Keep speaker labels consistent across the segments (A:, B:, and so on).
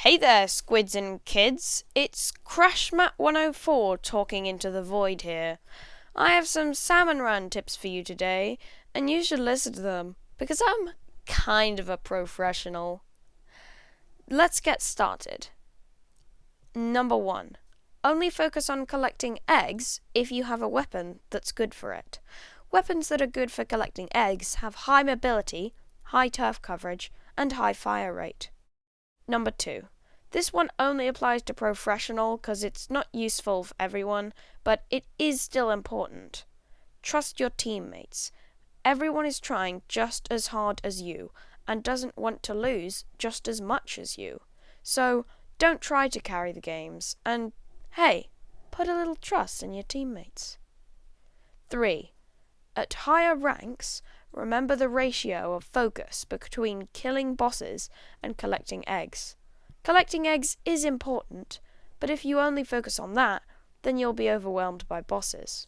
A: Hey there, squids and kids. It's CrashMat104 talking into the void here. I have some Salmon Run tips for you today, and you should listen to them, because I'm kind of a professional. Let's get started. Number 1. Only focus on collecting eggs if you have a weapon that's good for it. Weapons that are good for collecting eggs have high mobility, high turf coverage, and high fire rate. Number 2. This one only applies to professional because it's not useful for everyone, but it is still important. Trust your teammates. Everyone is trying just as hard as you and doesn't want to lose just as much as you. So don't try to carry the games, and hey, put a little trust in your teammates. 3. At higher ranks, remember the ratio of focus between killing bosses and collecting eggs. Collecting eggs is important, but if you only focus on that, then you'll be overwhelmed by bosses.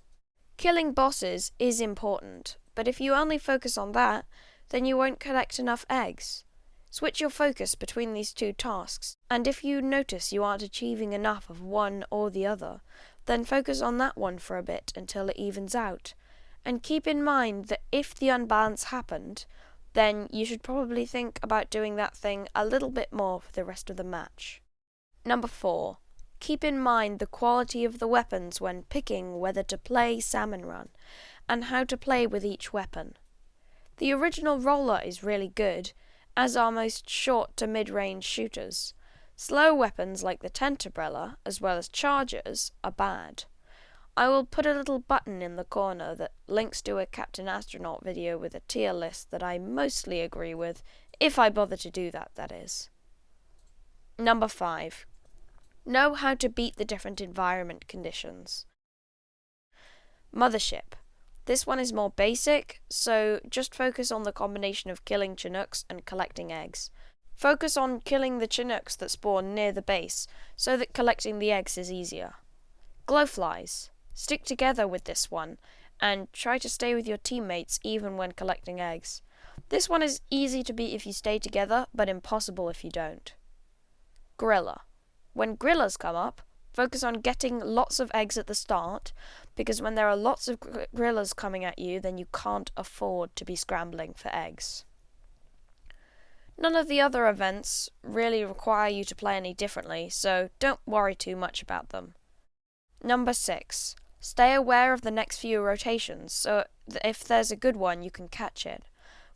A: Killing bosses is important, but if you only focus on that, then you won't collect enough eggs. Switch your focus between these two tasks, and if you notice you aren't achieving enough of one or the other, then focus on that one for a bit until it evens out. And keep in mind that if the unbalance happened, then you should probably think about doing that thing a little bit more for the rest of the match. Number 4. Keep in mind the quality of the weapons when picking whether to play Salmon Run, and how to play with each weapon. The original roller is really good, as are most short to mid-range shooters. Slow weapons like the tent umbrella, as well as chargers, are bad. I will put a little button in the corner that links to a Captain Astronaut video with a tier list that I mostly agree with, if I bother to do that, that is. Number 5. Know how to beat the different environment conditions. Mothership. This one is more basic, so just focus on the combination of killing Chinooks and collecting eggs. Focus on killing the Chinooks that spawn near the base, so that collecting the eggs is easier. Glowflies. Stick together with this one, and try to stay with your teammates even when collecting eggs. This one is easy to beat if you stay together, but impossible if you don't. Gorilla. When gorillas come up, focus on getting lots of eggs at the start, because when there are lots of gorillas coming at you, then you can't afford to be scrambling for eggs. None of the other events really require you to play any differently, so don't worry too much about them. Number 6. Stay aware of the next few rotations, so that if there's a good one, you can catch it.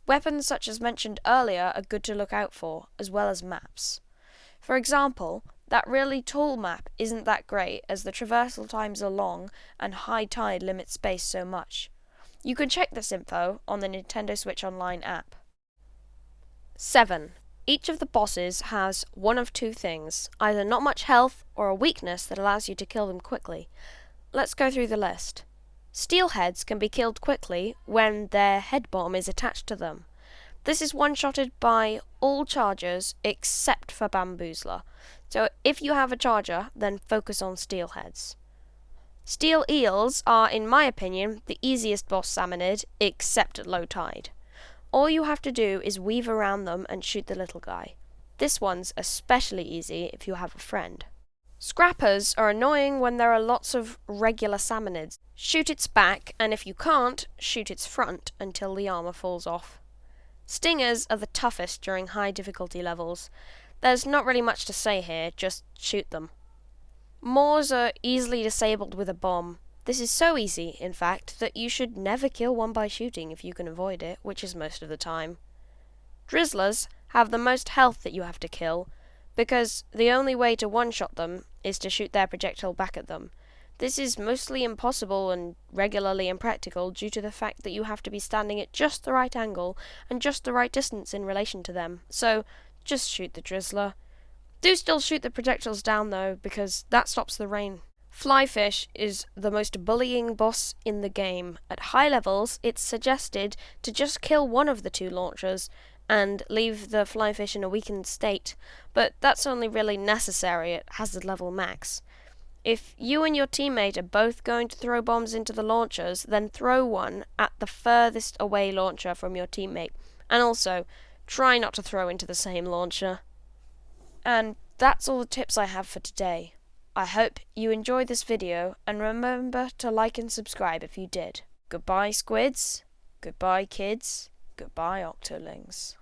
A: Weapons such as mentioned earlier are good to look out for, as well as maps. For example, that really tall map isn't that great as the traversal times are long and high tide limits space so much. You can check this info on the Nintendo Switch Online app. 7. Each of the bosses has one of two things, either not much health or a weakness that allows you to kill them quickly. Let's go through the list. Steelheads can be killed quickly when their head bomb is attached to them. This is one-shotted by all chargers except for Bamboozler, so if you have a charger, then focus on steelheads. Steel eels are, in my opinion, the easiest boss salmonid, except at low tide. All you have to do is weave around them and shoot the little guy. This one's especially easy if you have a friend. Scrappers are annoying when there are lots of regular salmonids. Shoot its back, and if you can't, shoot its front until the armor falls off. Stingers are the toughest during high difficulty levels. There's not really much to say here, just shoot them. Moors are easily disabled with a bomb. This is so easy, in fact, that you should never kill one by shooting if you can avoid it, which is most of the time. Drizzlers have the most health that you have to kill, because the only way to one-shot them is to shoot their projectile back at them. This is mostly impossible and regularly impractical due to the fact that you have to be standing at just the right angle and just the right distance in relation to them, so just shoot the Drizzler. Do still shoot the projectiles down though, because that stops the rain. Flyfish is the most bullying boss in the game. At high levels, it's suggested to just kill one of the two launchers and leave the flyfish in a weakened state, but that's only really necessary at hazard level max. If you and your teammate are both going to throw bombs into the launchers, then throw one at the furthest away launcher from your teammate, and also try not to throw into the same launcher. And That's all the tips I have for today. I hope you enjoyed this video, and remember to like and subscribe if you did. Goodbye, squids. Goodbye, kids. Goodbye, octolings.